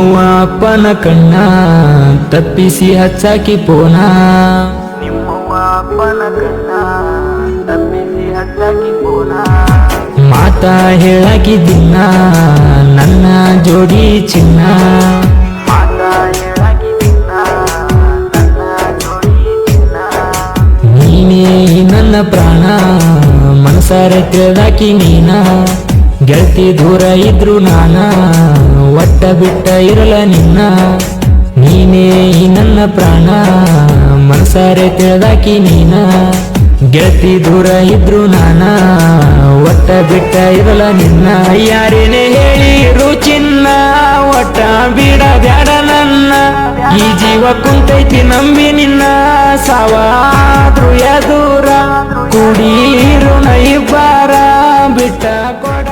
ನಿಮ್ಮವ್ವ ಅಪ್ಪನ ಕಣ್ಣ ತಪ್ಪಿಸಿ ಹಚ್ಚಾಕಿ ಪೋನ ನಿಮ್ಮವ್ವ ಅಪ್ಪನ ಕಣ್ಣ ತಪ್ಪಿಸಿ ಹಚ್ಚಾಕಿ ಪೋನ ಮಾತಾ ಹೇಳಾಕಿದ್ದಿನ್ನ ನನ್ನ ಜೋಡಿ ಚಿನ್ನ ಮಾತಾ ಹೇಳಾಕಿದ್ದಿನ್ನ ನನ್ನ ಜೋಡಿ ಚಿನ್ನ ನೀನೇ ನನ್ನ ಪ್ರಾಣ ಮನಸಾರೆ ತಿಳಿದಾಕಿ ನೀನ ಗೆಳತಿ ದೂರ ಇದ್ರು ನಾನ ಒಟ್ಟ ಬಿಟ್ಟ ಇರಲ ನಿನ್ನ ನೀನೇ ನನ್ನ ಪ್ರಾಣ ಮನಸಾರೆ ತಿಳಿದಾಕಿ ನೀನ ಗೆಳತಿ ದೂರ ಇದ್ರು ನಾನ ಒಟ್ಟ ಬಿಟ್ಟ ಇರಲ ನಿನ್ನ ಯಾರೇನೇ ಹೇಳಿರು ಚಿನ್ನ ಒಟ್ಟ ಬಿಡ ಬ್ಯಾಡ ನನ್ನ ಈ ಜೀವ ಕುಂತೈತಿ ನಂಬಿ ನಿನ್ನ ಸಾವಾದ್ರು ಎದೂರ ಕೂಡಿರು ನೈಬಾರ ಬಿಟ್ಟ ಕೊಡ